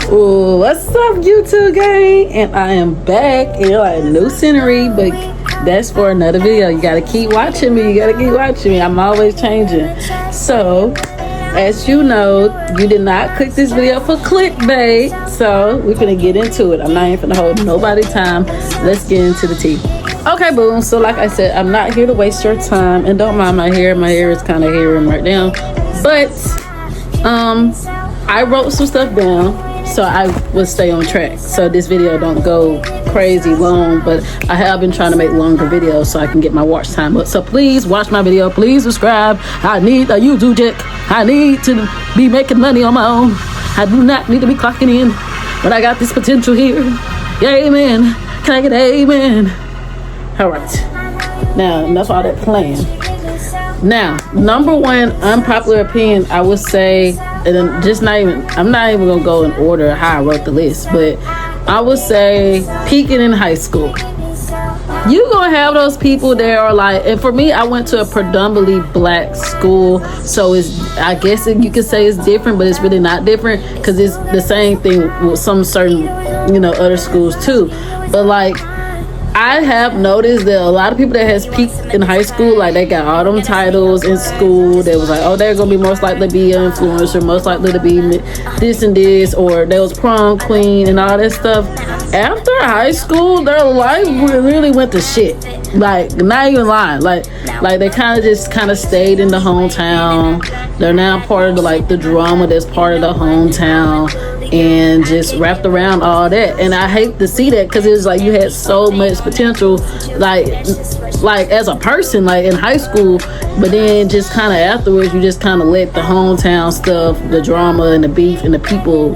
Ooh, what's up, YouTube gang? And I am back. And you're like, new scenery, but that's for another video. You gotta keep watching me. I'm always changing. So, as you know, you did not click this video for clickbait. So, we're gonna get into it. I'm not even gonna hold nobody's time. Let's get into the tea. Okay, boom. So, like I said, I'm not here to waste your time. And don't mind my hair. My hair is kind of hairy right now. But, I wrote some stuff down so I will stay on track, so this video don't go crazy long. But I have been trying to make longer videos so I can get my watch time up. So please watch my video, please subscribe. I need a YouTube check. I need to be making money on my own. I do not need to be clocking in, but I got this potential here. Yeah, amen. Can I get an amen? All right, now enough all that playing. Now, number one unpopular opinion, I would say, and I'm not even gonna go in order how I wrote the list, but I would say peaking in high school. You gonna have those people that are like, and for me, I went to a predominantly black school, so I guess you could say it's different, but it's really not different because it's the same thing with some certain, other schools too. But like, I have noticed that a lot of people that has peaked in high school, like they got all them titles in school. They was like, oh, they're gonna be most likely to be an influencer, most likely to be this and this, or they was prom queen and all that stuff. After high school, their life really went to shit. Like, not even lying. Like they kind of stayed in the hometown. They're now part of the drama that's part of the hometown, and just wrapped around all that. And I hate to see that because it's like you had so much potential, like as a person, like in high school, but then just kind of afterwards, you just kind of let the hometown stuff, the drama and the beef and the people,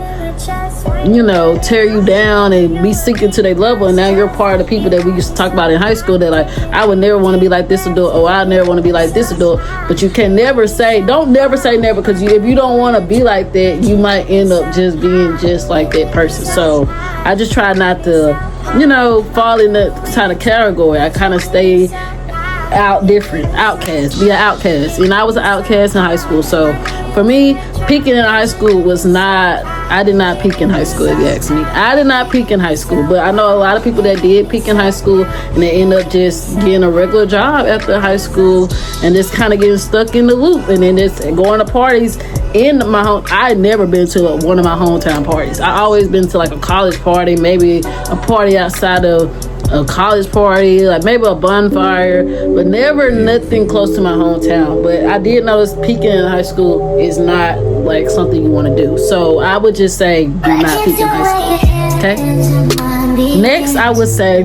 tear you down and be sinking to their level. And now you're part of the people that we used to talk about in high school that like, I would never want to be like this adult, or I never want to be like this adult. But you can never say, don't never say never, because if you don't want to be like that, you might end up just being just like that person. So I just try not to, fall in that kind of category. I kind of stay outcast, be an outcast. I was an outcast in high school. So for me, peaking in high school I did not peak in high school, if you ask me. I did not peak in high school, but I know a lot of people that did peak in high school and they end up just getting a regular job after high school and just kind of getting stuck in the loop and then just going to parties in my home. I never been to one of my hometown parties. I always been to like a college party, maybe a party outside of a college party, like maybe a bonfire, but never nothing close to my hometown. But I did notice peaking in high school is not like something you want to do. So I would just say do not peak in high school. Okay? Next, I would say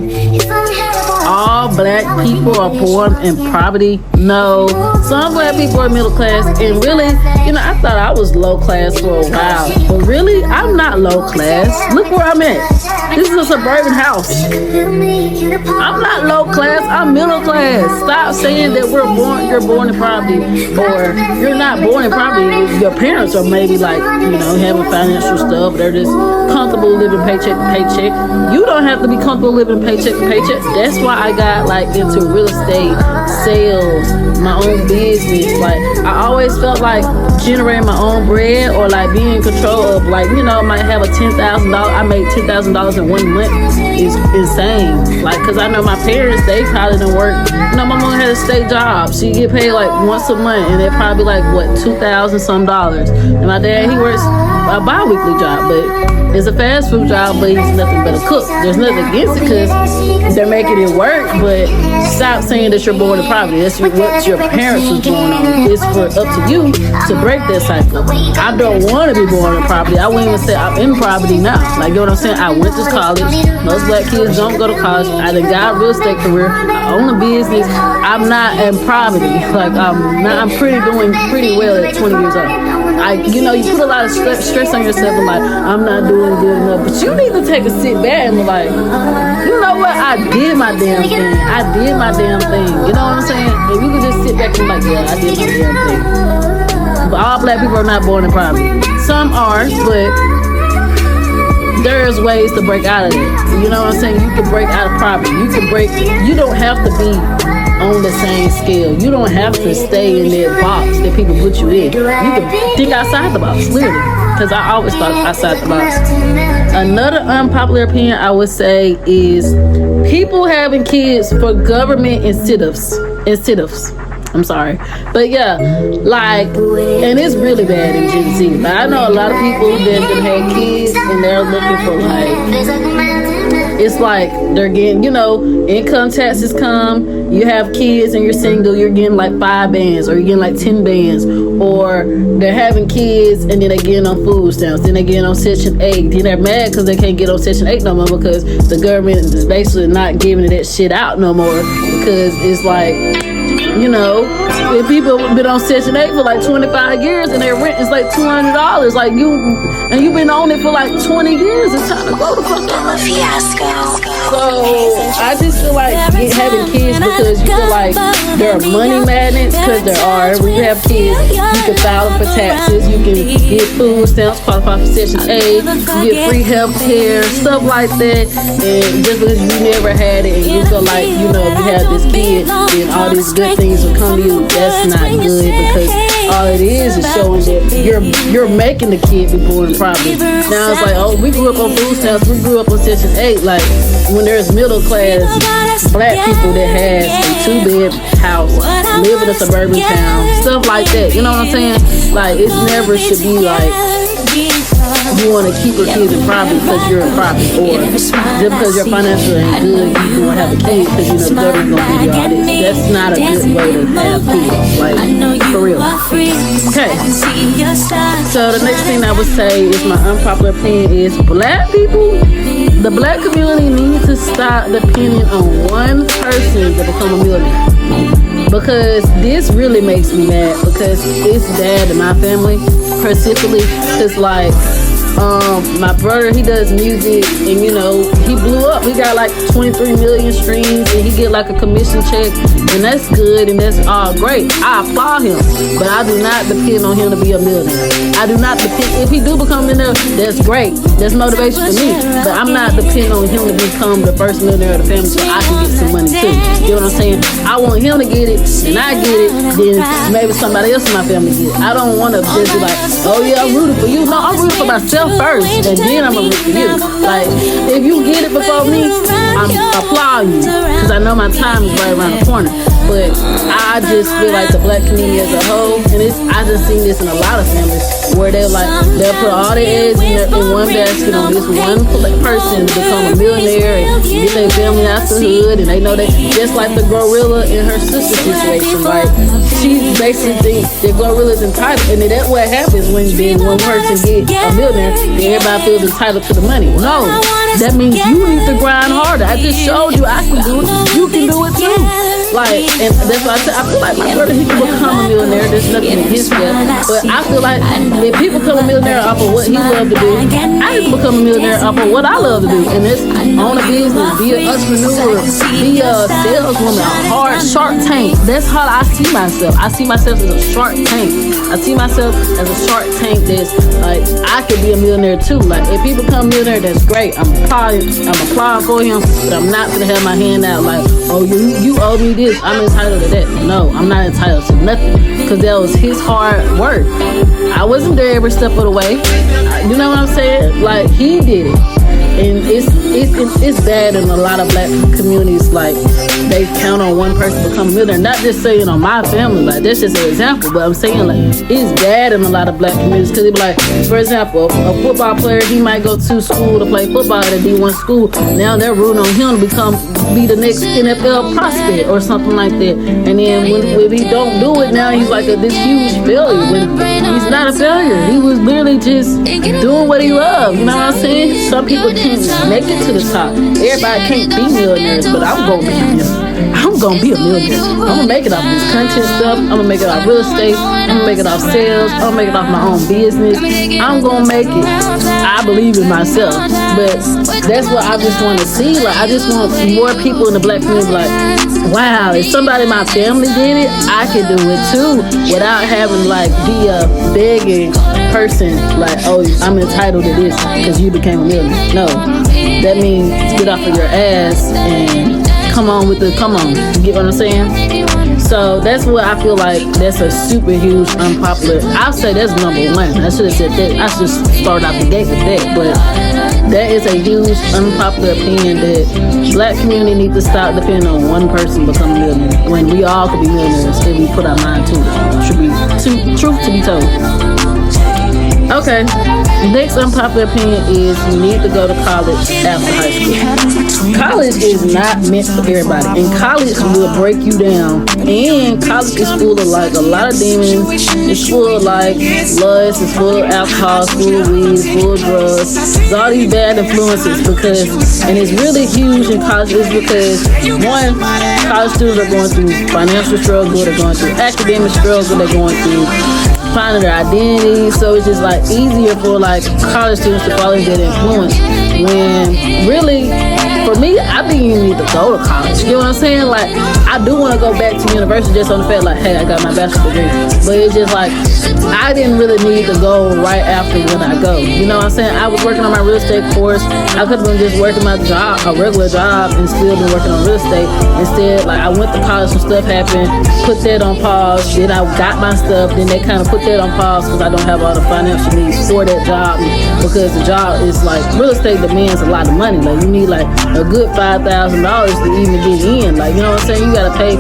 all black people are born in poverty. No, some black people are middle class, and really, I thought I was low class for a while, but really, I'm not low class. Look where I'm at. This is a suburban house. I'm not low class, I'm middle class. Stop saying that you're born in poverty, or you're not born in poverty. Your parents are maybe like, having financial stuff. They're just comfortable living paycheck to paycheck. You don't have to be comfortable living paycheck to paycheck. That's why I got into real estate, sales, my own business. Like, I always felt like generating my own bread, or like being in control of, I might have a $10,000. I made $10,000 in 1 month. Is insane. Like, cause I know my parents, they probably didn't work. My mom had a state job. She get paid like once a month, and they're probably like $2,000 some dollars. And my dad, he works a bi-weekly job, but it's a fast food job, but he's nothing but a cook. There's nothing against it because they're making it work, but stop saying that you're born in poverty. That's what your parents was born on. It's up to you to break that cycle. I don't want to be born in poverty. I wouldn't even say I'm in poverty now. Like, you know what I'm saying? I went to college. Most black kids don't go to college. I done got a real estate career. I own a business. I'm not in poverty. Like, I'm doing pretty well at 20 years old. You put a lot of stress on yourself and like, I'm not doing good enough. But you need to take a sit back and be like, you know what? I did my damn thing. You know what I'm saying? If you could just sit back and be like, yeah, I did my damn thing. But all black people are not born in poverty. Some are, but there's ways to break out of it. You know what I'm saying? You can break out of poverty. You don't have to be on the same scale. You don't have to stay in that box that people put you in. You can think outside the box, literally. because I always thought outside the box. Another unpopular opinion I would say is people having kids for government incentives. I'm sorry, but yeah, like, and it's really bad in Gen Z. Like, I know a lot of people that have kids and they're looking for it's like they're getting, income taxes come, you have kids and you're single, you're getting like 5 bands or you're getting like 10 bands, or they're having kids and then they're getting on food stamps, then they're getting on Section 8, then they're mad because they can't get on Section 8 no more because the government is basically not giving that shit out no more because it's like, if people have been on Section 8 for like 25 years and their rent is like $200, like you've been on it for like 20 years, it's time to go the fuck out. So I just feel like having kids because you feel like they're money magnets, because there are. When you have kids, you can file for taxes, you can get food stamps, qualify for Section 8, you get free health care, stuff like that. And just because you never had it and you feel like, if you have this kid, then all these good things will come to you, that's not good, because all it is showing that you're making the kid be born properly. Now it's like, we grew up on food stamps, we grew up on Section 8, like when there's middle class black people that has a 2-bed house, live in a suburban town, stuff like that, you know what I'm saying? Like, it never should be like you want to keep your kids in poverty because you're in poverty, or just because your financial ain't good, you don't have a kid because the government's gonna give you all this. That's not a good way to have kids, like, for real. Okay, so the next thing I would say is my unpopular opinion is black people. The black community needs to stop depending on one person to become a millionaire. Because this really makes me mad, because it's bad in my family, specifically, because like, my brother, he does music, and he blew up. He got like 23 million streams, and he get like a commission check, and that's good, and that's all great. I applaud him, but I do not depend on him to be a millionaire. I do not depend. If he do become a millionaire, that's great. That's motivation for me, but I'm not depending on him to become the first millionaire of the family so I can get some money too. You know what I'm saying? I want him to get it, and I get it, then maybe somebody else in my family get it. I don't want to just be like, oh yeah, I'm rooting for you. No, I'm rooting for myself first, and then I'm gonna root for you. Like, if you get it before me, I'm applauding you, because I know my time is right around the corner. But I just feel like the black community as a whole, and I just seen this in a lot of families, where they'll put all their eggs in one basket on this one person to become a millionaire and get their family out the hood, and they know that, just like the gorilla in her sister situation, right? She basically thinks that gorilla's entitled, and that's what happens when one person gets a millionaire, then everybody feels entitled to the money. No, that means you need to grind harder. I just showed you I can do it. You can do it too. Like, and that's why I said, I feel like my brother, he can become a millionaire. There's nothing against that. But I feel like if he become a millionaire off of what he loves to do, I can become a millionaire off of what I love to do. And that's own a business, be an entrepreneur, be a saleswoman, a hard Shark Tank. That's how I see myself. I see myself as a Shark Tank. I see myself as a Shark Tank that's like, I could be a millionaire too. Like, if he become a millionaire, that's great. I'm applauding for him, but I'm not gonna have my hand out like, oh, you owe me this, I'm entitled to that. No, I'm not entitled to nothing, because that was his hard work. I wasn't there every step of the way. You know what I'm saying? Like, he did it. And it's bad in a lot of black communities. Like, they count on one person to become a millionaire. Not just saying on my family, like, that's just an example, but I'm saying, like, it's bad in a lot of black communities, because it be like, for example, a football player, he might go to school to play football at a D1 school. Now they're rooting on him to be the next NFL prospect or something like that. And then when he don't do it, now he's like this huge failure. When he's not a failure, he was literally just doing what he loved. You know what I'm saying? Some people can't make it to the top. Everybody can't be millionaires, but I'm gonna be a millionaire. I'm gonna be a millionaire. I'm gonna make it off this content stuff. I'm gonna make it off real estate. I'm gonna make it off sales. I'm gonna make it off my own business. I'm gonna make it. I believe in myself. But that's what I just want to see. Like, I just want more people in the black community like, wow, if somebody in my family did it, I can do it too, without having like be a begging person like, oh, I'm entitled to this because you became a millionaire. No, that means get off of your ass and come on. You get what I'm saying? So that's what I feel like. That's a super huge unpopular. I'll say that's number one. I should have said that. I should start out the gate with that. But that is a huge unpopular opinion that black community need to stop depending on one person becoming a millionaire when we all could be millionaires if we put our mind to it. Should be truth to be told. Okay, next unpopular opinion is you need to go to college after high school. College is not meant for everybody, and college will break you down. And college is full of like a lot of demons. It's full of like lust, it's full of alcohol, it's full of weed, it's full of drugs. It's all these bad influences and it's really huge in college is because one, college students are going through financial struggle, they're going through academic struggle, they're going through finding their identity. So it's just like easier for like college students to follow that influence when really for me I think you need to go to college. You know what I'm saying? Like I do want to go back to university just on the fact like, hey, I got my bachelor's degree, but it's just like I didn't really need to go right after when I go. You know what I'm saying? I was working on my real estate course. I could have been just working my job, a regular job, and still been working on real estate. Instead, like I went to college, some stuff happened, put that on pause, then I got my stuff, then they kind of put that on pause because I don't have all the financial needs for that job, because the job is like real estate demands a lot of money. Like you need like a good $5,000 to even get in. Like, you know what I'm saying? You gotta pay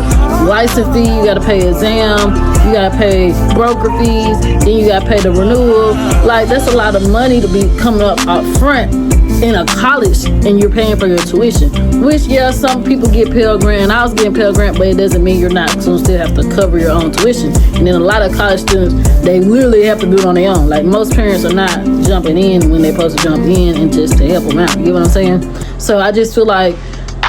license fee, you gotta pay exam, you gotta pay broker fees, then you gotta pay the renewal. Like that's a lot of money to be coming up front in a college, and you're paying for your tuition, which yeah, some people get Pell Grant. I was getting Pell Grant, but it doesn't mean you're not, so you still have to cover your own tuition. And then a lot of college students, they literally have to do it on their own. Like most parents are not jumping in when they're supposed to jump in and just to help them out. You get what I'm saying? So I just feel like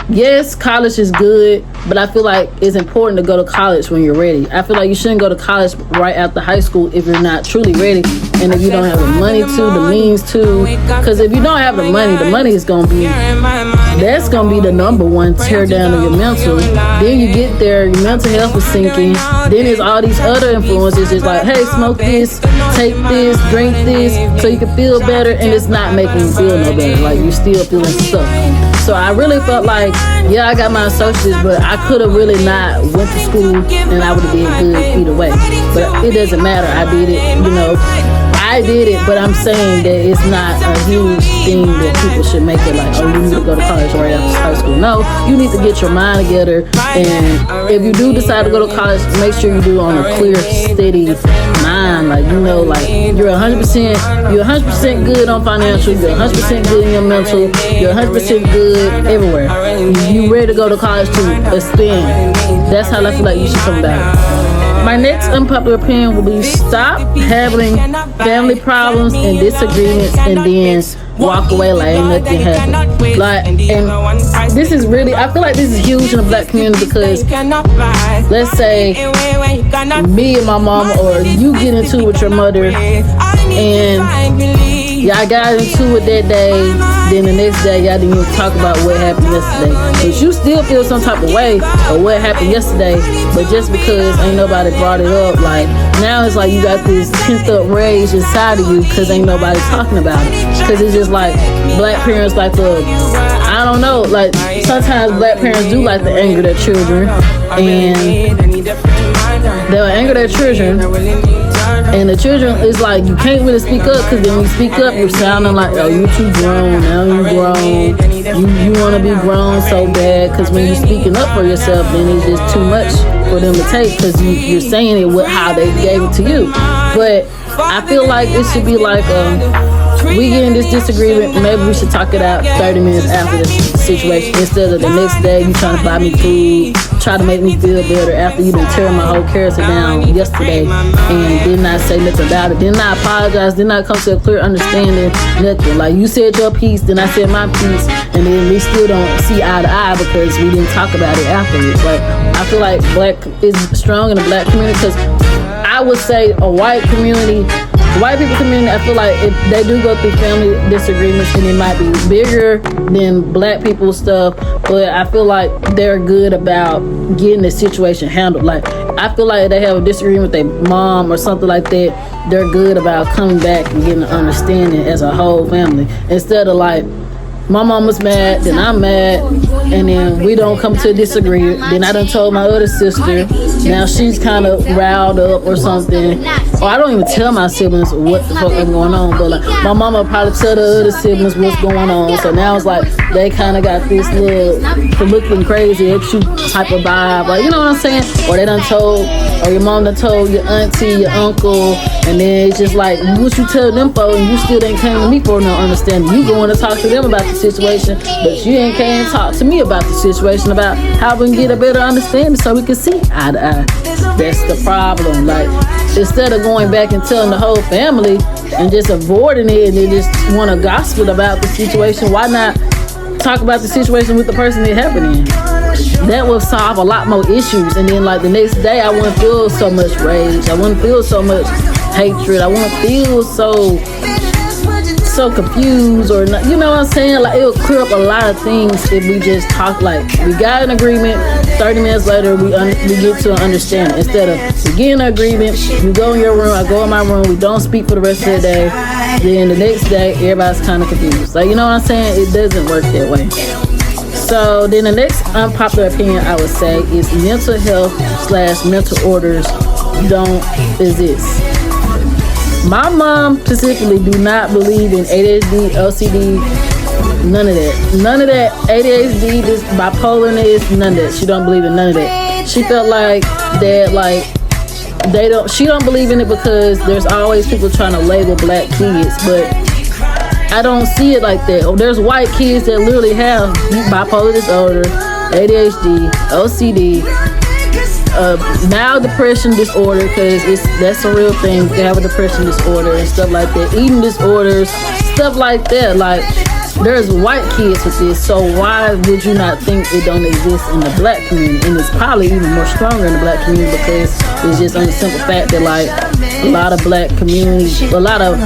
yes, college is good, but I feel like it's important to go to college when you're ready. I feel like you shouldn't go to college right after high school if you're not truly ready, and if you don't have the money to, the means to. Because if you don't have the money is going to be, that's going to be the number one tear down of your mental. Then you get there, your mental health is sinking. Then there's all these other influences, just like, hey, smoke this, take this, drink this, so you can feel better, and it's not making you feel no better. Like you're still feeling stuck. So I really felt like, yeah, I got my associates, but I could have really not went to school and I would have been good either way. But it doesn't matter. I did it, you know. I did it, but I'm saying that it's not a huge thing that people should make it like, oh, you need to go to college right after high school. No, you need to get your mind together. And if you do decide to go to college, make sure you do it on a clear, steady mind. Like, you know, like you're 100% good on financial, you're 100% good in your mental, you're 100% good everywhere. You ready to go to college to expand. That's how I feel like you should come back. My next unpopular opinion will be stop having family problems and disagreements and then walk away like ain't nothing happened. Like, and this is really, I feel like this is huge in the black community because let's say me and my mom, or you get into it with your mother and y'all got into it that day, then the next day y'all didn't even talk about what happened yesterday. But you still feel some type of way of what happened yesterday, but just because ain't nobody brought it up, like now it's like you got this pent up rage inside of you because ain't nobody talking about it. Because it's just like black parents like to, I don't know, like sometimes black parents do like to anger their children, and they'll anger their children. And the children is like, you can't really speak up, because then when you speak up, you're sounding like, oh, you too grown, now you grown, you want to be grown so bad, because when you're speaking up for yourself, then it's just too much for them to take, because you're saying it with how they gave it to you. But I feel like it should be like, we get in this disagreement, maybe we should talk it out 30 minutes after the situation, instead of the next day you trying to buy me food, try to make me feel better after you been tearing my whole character down yesterday and did not say nothing about it, did not apologize, did not come to a clear understanding, nothing. Like you said your piece, then I said my piece, and then we still don't see eye to eye because we didn't talk about it afterwards. Like I feel like black is strong in the black community, because I would say a white community, white people community, I feel like if they do go through family disagreements, and it might be bigger than black people stuff, but I feel like they're good about getting the situation handled. Like I feel like if they have a disagreement with their mom or something like that, they're good about coming back and getting an understanding as a whole family, instead of like my mom was mad, then I'm mad, and then we don't come to a disagreement. Then I done told my other sister. Now she's kind of riled up or something. Or I don't even tell my siblings what the fuck is going on. But like, my mama probably tell the other siblings what's going on. So now it's like they kind of got this little looking crazy at you type of vibe. Like, you know what I'm saying? Or they done told, or your mom done told your auntie, your uncle, and then it's just like, what you tell them for, and you still ain't came to me for no understanding. You going to talk to them about the situation, but you ain't came to talk to me about the situation, about how we can get a better understanding so we can see eye to eye. That's the problem. Like, instead of going back and telling the whole family and just avoiding it and they just want to gossip about the situation, why not talk about the situation with the person it happened in? That would solve a lot more issues. And then like the next day I wouldn't feel so much rage, I wouldn't feel so much hatred, I wouldn't feel so confused, or not, you know what I'm saying? Like, it would clear up a lot of things if we just talk. Like, we got an agreement, 30 minutes later we get to an understanding. Instead of we get an agreement, you go in your room, I go in my room, we don't speak for the rest of the day, then the next day everybody's kind of confused. Like, you know what I'm saying? It doesn't work that way. So then the next unpopular opinion I would say is mental health / mental orders don't exist. My mom specifically do not believe in ADHD, OCD, none of that. None of that. ADHD, this bipolarness, none of that. She don't believe in none of that. She felt like that, like, she don't believe in it because there's always people trying to label black kids, but I don't see it like that. There's white kids that literally have bipolar disorder, ADHD, OCD, mild depression disorder, because that's a real thing. They have a depression disorder and stuff like that, eating disorders, stuff like that. Like, there's white kids with this, so why would you not think it don't exist in the black community? And it's probably even more stronger in the black community because it's just on the simple fact that like a lot of black communities, a lot of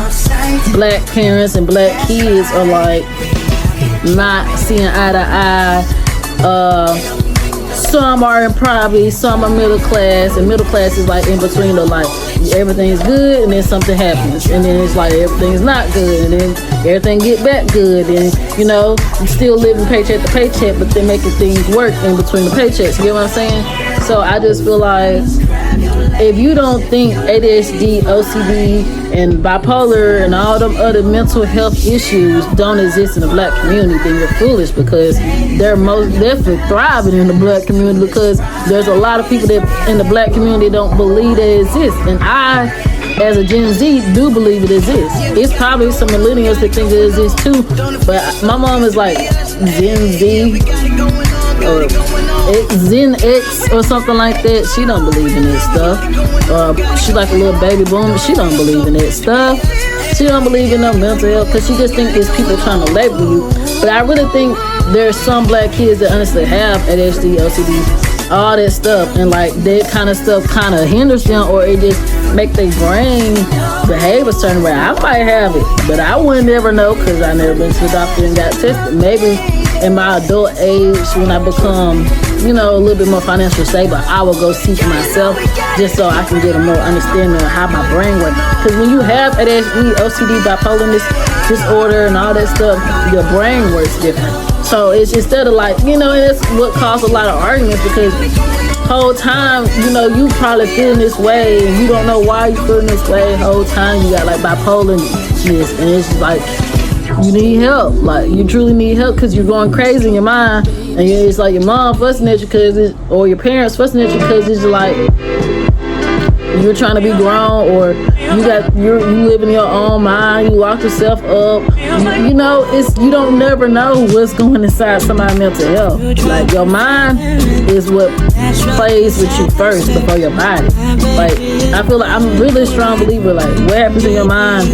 black parents and black kids are like not seeing eye to eye. Some are in poverty, some are middle class, and middle class is like in between the like everything's good and then something happens, and then it's like everything's not good and then everything get back good, and you know, you still living paycheck to paycheck, but they're making things work in between the paychecks. You get what I'm saying? So I just feel like if you don't think ADHD, OCD, and bipolar and all them other mental health issues don't exist in the black community, then you're foolish, because they're most definitely thriving in the black community, because there's a lot of people that in the black community don't believe they exist. And I, as a Gen Z, do believe it exists. It's probably some millennials that think it exists too, but my mom is like Gen Z or Gen X or something like that. She don't believe in that stuff. She's like a little baby boomer. She don't believe in that stuff. She don't believe in no mental health because she just think it's people trying to label you. But I really think there's some black kids that honestly have ADHD, OCD, all that stuff, and like that kind of stuff kind of hinders them, or it just make their brain behave a certain way. I might have it, but I wouldn't ever know because I never been to the doctor and got tested. Maybe in my adult age, when I become, you know, a little bit more financially stable, I will go see for myself just so I can get a more understanding of how my brain works. Because when you have ADHD, OCD, bipolar disorder, and all that stuff, your brain works different. So it's instead of like, you know, and that's what caused a lot of arguments, because whole time, you know, you probably feeling this way and you don't know why you feeling this way. Whole time you got like bipolarness, and it's just like you need help. Like, you truly need help because you're going crazy in your mind, and it's like your mom fussing at you or your parents fussing at you because it's like you're trying to be grown, or you live in your own mind, you lock yourself up. You know, you don't never know what's going inside somebody's mental health. Like, your mind is what plays with you first before your body. Like, I feel like I'm really a strong believer, like, what happens in your mind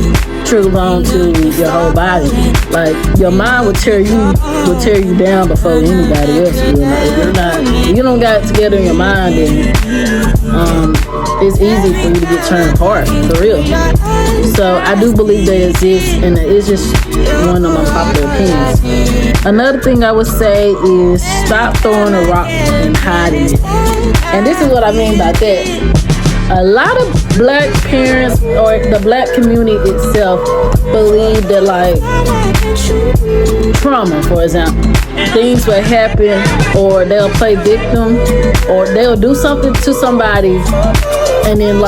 trickles on to your whole body. Like, your mind will tear you down before anybody else will. Like, if you don't got it together in your mind, then it's easy for you to get turned apart, for real. So I do believe they exist, and it's just one of my popular opinions. Another thing I would say is stop throwing a rock and hiding it. And this is what I mean by that. A lot of black parents or the black community itself believe that, like, trauma, for example, things will happen, or they'll play victim, or they'll do something to somebody and then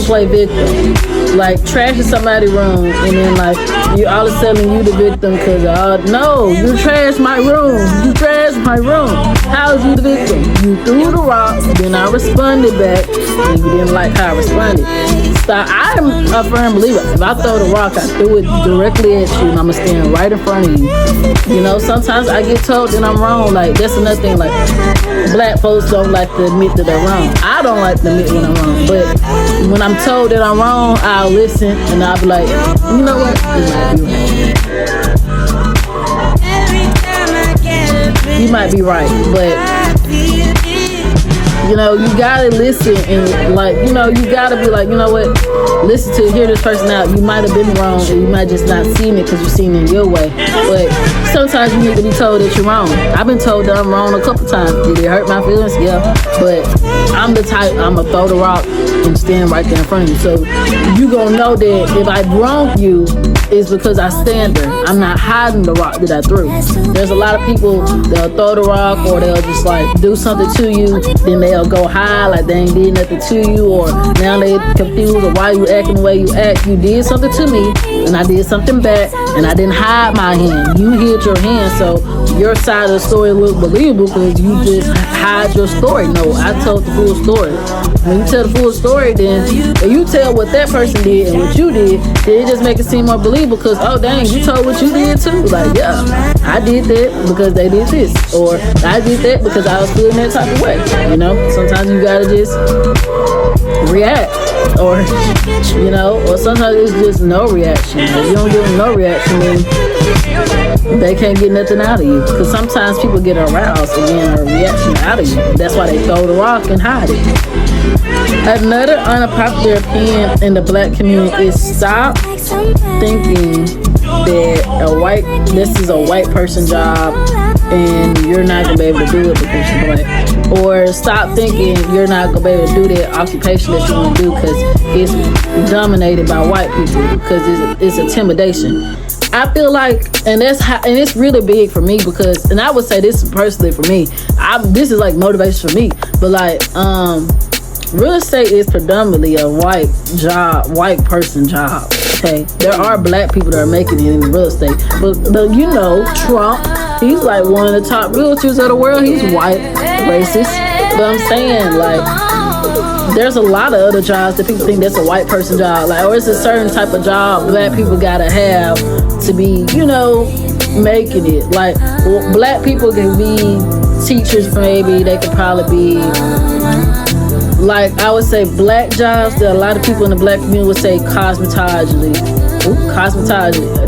play victim, like trashing somebody's room, and then like you all of a sudden you the victim because no, you trashed my room, how is you the victim? You threw the rock, then I responded back, and you didn't like how I responded. I'm a firm believer. If I throw the rock, I threw it directly at you, and I'ma stand right in front of you. You know, sometimes I get told that I'm wrong. Like, that's another thing. Like, black folks don't like to admit that they're wrong. I don't like to admit when I'm wrong. But when I'm told that I'm wrong, I'll listen, and I'll be like, you know what? You might be right, but you know, you gotta listen, and like, you know, you gotta be like, you know what, listen to hear this person out. You might have been wrong, and you might just not seen it because you've seen it your way. But sometimes you need to be told that you're wrong. I've been told that I'm wrong a couple times. Did it hurt my feelings? Yeah. But I'm the type, I'ma throw the rock and stand right there in front of you. So you gonna know that if I wrong you, it's because I stand there. I'm not hiding the rock that I threw. There's a lot of people, they'll throw the rock, or they'll just like do something to you, then they'll go high like they ain't did nothing to you, or now they confused or why you acting the way you act. You did something to me, and I did something back, and I didn't hide my hand. You hid your hand, so your side of the story looked believable because you just hide your story. No, I told the full story. When you tell the full story, then when you tell what that person did and what you did, then it just make it seem more believable because, oh dang, you told what you did too. Like, yeah, I did that because they did this, or I did that because I was feeling that type of way. You know, sometimes you gotta just react, or you know, or sometimes it's just no reaction. If you don't give them no reaction, then they can't get nothing out of you. Because sometimes people get aroused and get a reaction out of you. That's why they throw the rock and hide it. Another unpopular opinion in the black community is stop thinking that this is a white person job and you're not gonna be able to do it because you're black. Or stop thinking you're not gonna be able to do that occupation that you want to do because it's dominated by white people, because it's intimidation. I feel like, and it's really big for me because, and I would say this personally for me, this is like motivation for me, but like, real estate is predominantly a white person job. Okay, there are black people that are making it in real estate, but you know, Trump, he's like one of the top realtors of the world. He's white, racist, but I'm saying, like, there's a lot of other jobs that people think that's a white person job, like, or it's a certain type of job black people gotta have to be, you know, making it. Like, black people can be teachers, maybe they could probably be, like, I would say black jobs that a lot of people in the black community would say cosmetology.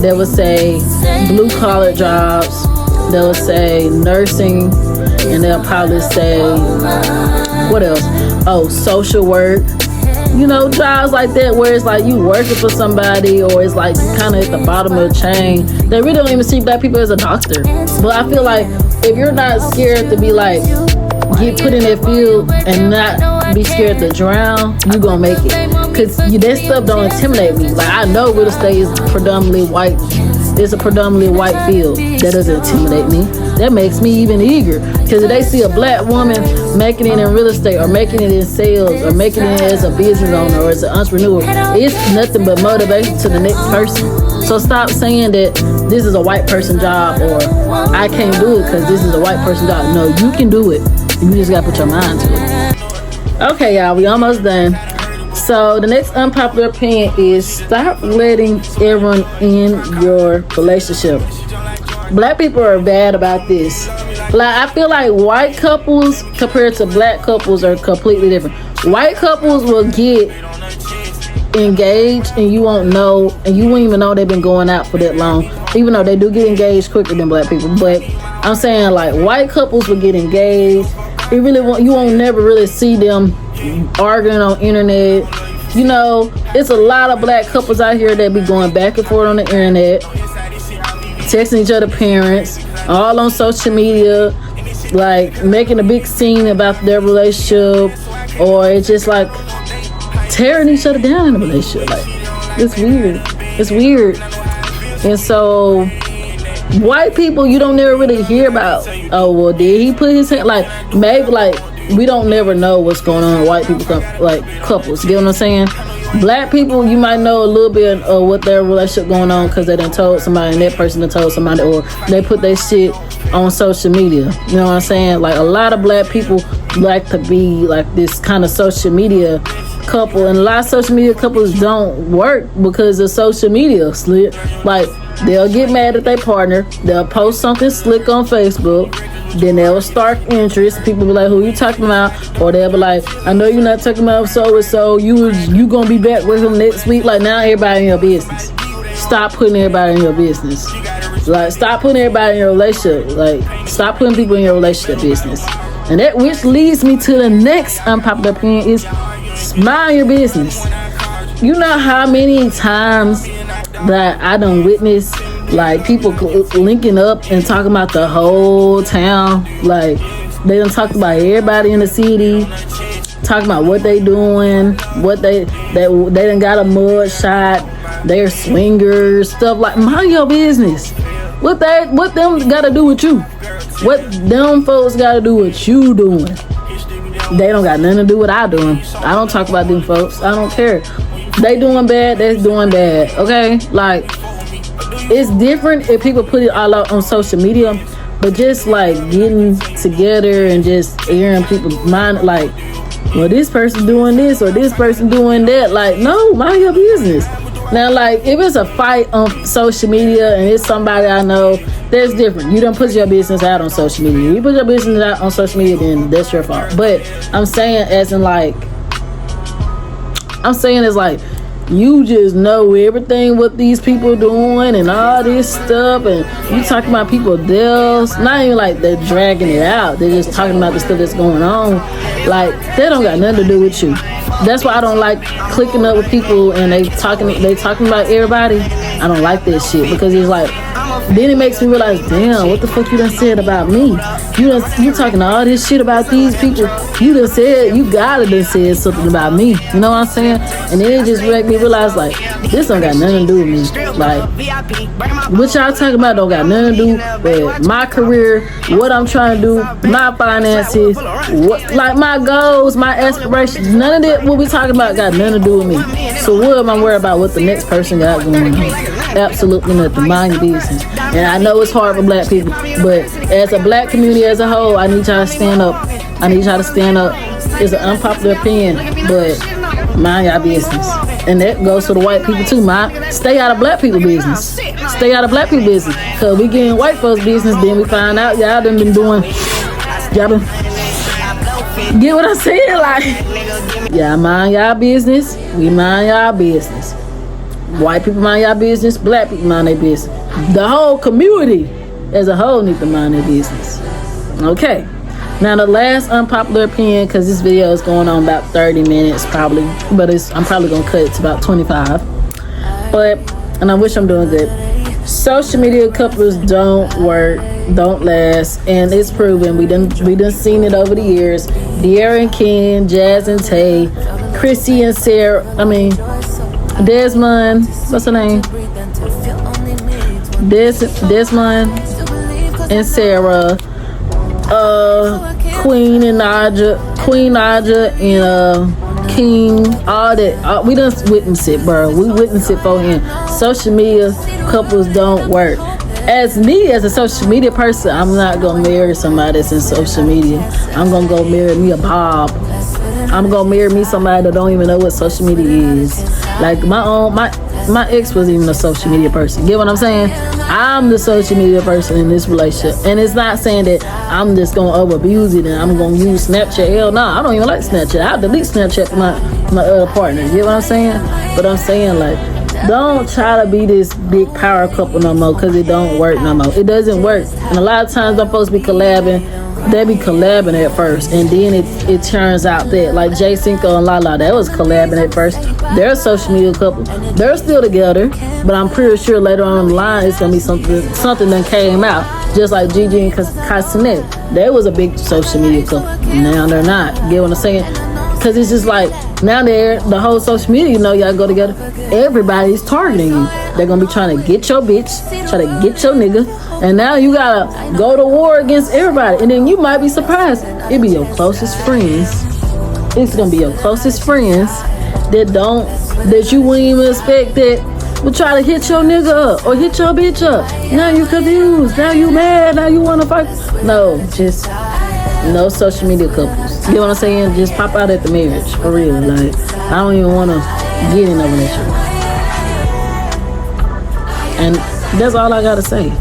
They would say blue collar jobs. They would say nursing, and they'll probably say, what else? Oh, social work. You know, jobs like that where it's like you working for somebody, or it's like you kind of at the bottom of the chain. They really don't even see black people as a doctor. But I feel like if you're not scared to be like, get put in that field and not be scared to drown, you gonna make it. Cause that stuff don't intimidate me. Like, I know real estate is predominantly white. It's a predominantly white field. That doesn't intimidate me. That makes me even eager. Cause if they see a black woman making it in real estate, or making it in sales, or making it as a business owner, or as an entrepreneur, it's nothing but motivation to the next person. So stop saying that this is a white person job, or I can't do it because this is a white person job. No, you can do it. You just gotta put your mind to it. Okay, y'all, we almost done. So the next unpopular opinion is stop letting everyone in your relationship. Black people are bad about this. Like, I feel like white couples compared to black couples are completely different. White couples will get engaged and you won't know, and you won't even know they've been going out for that long, even though they do get engaged quicker than black people. But I'm saying, like, white couples will get engaged. You won't never really see them arguing on internet. You know, it's a lot of black couples out here that be going back and forth on the internet, texting each other parents, all on social media, like making a big scene about their relationship, or it's just like tearing each other down in a relationship. Like, it's weird. It's weird. And so, white people, you don't never really hear about, oh, well, did he put his hand, like, maybe, like, we don't never know what's going on with white people, like, couples. You get what I'm saying? Black people, you might know a little bit of what their relationship going on because they done told somebody and that person done told somebody, or they put their shit on social media. You know what I'm saying? Like, a lot of black people like to be like this kind of social media couple, and a lot of social media couples don't work because of social media. Like, they'll get mad at their partner, they'll post something slick on Facebook, then they'll spark interest. People be like, who you talking about? Or they'll be like, I know you're not talking about so and so, you gonna be back with him next week. Like, now everybody in your business. Stop putting everybody in your business. Like, stop putting everybody in your relationship. Like, stop putting people in your relationship business. And that, which leads me to the next unpopular opinion, is mind your business. You know how many times that I done witnessed, like, people linking up and talking about the whole town. Like, they done talked about everybody in the city, talking about what they doing, what they done got a mud shot, they're swingers, stuff like. Mind your business. What them got to do with you? What them folks got to do with you doing? They don't got nothing to do with what I doing. I don't talk about them folks. I don't care. They doing bad, they're doing bad. Okay? Like, it's different if people put it all out on social media, but just like getting together and just airing people's mind, like, well, this person doing this or this person doing that. Like, no, mind your business. Now, like, if it's a fight on social media and it's somebody I know, that's different. You don't put your business out on social media. You put your business out on social media, then that's your fault. But I'm saying as like, you just know everything what these people doing and all this stuff, and you talking about people deals. Not even like they're dragging it out. They're just talking about the stuff that's going on. Like, they don't got nothing to do with you. That's why I don't like clicking up with people and they talking about everybody. I don't like that shit, because it's like, then it makes me realize, damn, what the fuck you done said about me? You talking all this shit about these people. You gotta done said something about me. You know what I'm saying? And then it just make me realize, like, this don't got nothing to do with me. Like, what y'all talking about don't got nothing to do with my career, what I'm trying to do, my finances, like my goals, my aspirations. None of that what we talking about got nothing to do with me. So what am I worried about what the next person got going on? Absolutely nothing. Mind your business. And I know it's hard for black people, but as a black community as a whole, I need y'all to stand up. It's an unpopular opinion, but mind your business. And that goes for the white people too. Stay out of black people business. Stay out of black people business. Cause we get in white folks business, then we find out y'all done been doing, get what I'm saying? Like, y'all mind y'all business, we mind y'all business. White people mind y'all business, black people mind their business. The whole community as a whole need to mind their business. Okay. Now the last unpopular opinion, because this video is going on about 30 minutes probably, but I'm probably going to cut it to about 25. And I wish I'm doing good. Social media couples don't work, don't last, and it's proven. We done seen it over the years. De'Ara and Ken, Jazz and Tay, Chrissy and Sarah, Desmond, what's her name? Desmond and Sarah, Queen Naja and King, all that. We done witnessed it, bro. We witnessed it for him. Social media couples don't work. As me, as a social media person, I'm not gonna marry somebody that's in social media. I'm gonna go marry me a Bob. I'm gonna marry me somebody that don't even know what social media is. Like my ex wasn't even a social media person. Get what I'm saying? I'm the social media person in this relationship. And it's not saying that I'm just gonna over abuse it and I'm gonna use Snapchat. Hell no, I don't even like Snapchat. I'll delete Snapchat for my other partner. You get what I'm saying? But I'm saying, like, don't try to be this big power couple no more, because it don't work no more. It doesn't work. And a lot of times I'm supposed to be collabing. They be collabing at first, and then it turns out that, like, Jay Cinco and Lala, that was collabing at first. They're a social media couple. They're still together, but I'm pretty sure later on the line it's gonna be something that came out. Just like Gigi and Castanet. They was a big social media couple. Now they're not. Get what I'm saying? Because it's just like, Now the whole social media, you know, y'all go together. Everybody's targeting you. They're gonna be trying to get your bitch, try to get your nigga, and now you gotta go to war against everybody. And then you might be surprised. It be your closest friends. It's gonna be your closest friends that you wouldn't even expect that would try to hit your nigga up or hit your bitch up. Now you confused. Now you mad. Now you wanna fight. No, just no social media couples. You know what I'm saying? Just pop out at the marriage, for real. Like, I don't even want to get in over that shit. And that's all I gotta say.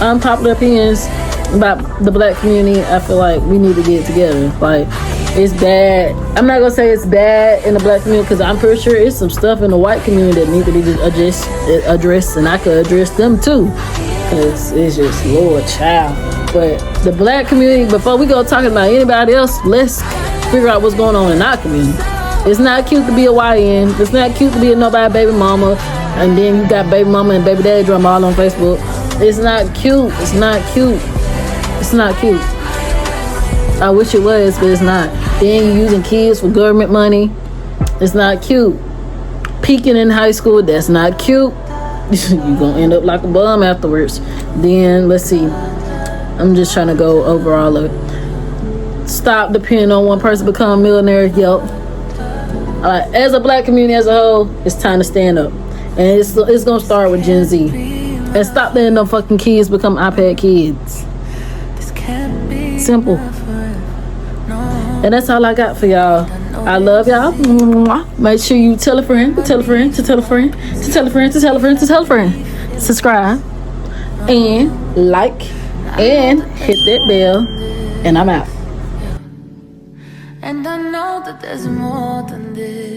Unpopular opinions about the black community. I feel like we need to get together. Like, it's bad. I'm not gonna say it's bad in the black community, because I'm pretty sure it's some stuff in the white community that need to be addressed, and I could address them too, because it's just Lord child. But the black community, before we go talking about anybody else, let's figure out what's going on in our community. It's not cute to be a YN. It's not cute to be a nobody baby mama, and then you got baby mama and baby daddy drama all on Facebook. It's not cute. It's not cute. It's not cute. I wish it was, but it's not. Then you using kids for government money. It's not cute. Peaking in high school, that's not cute. You're gonna end up like a bum afterwards. Then let's see. I'm just trying to go over all of it. Stop depending on one person to become a millionaire. Yep. As a black community as a whole, it's time to stand up. And it's going to start with Gen Z. And stop letting them fucking kids become iPad kids. Simple. And that's all I got for y'all. I love y'all. Make sure you tell a friend, to tell a friend, to tell a friend, to tell a friend, to tell a friend, to tell a friend. Subscribe. And like. And hit that bell, and I'm out. And I know that there's more than this.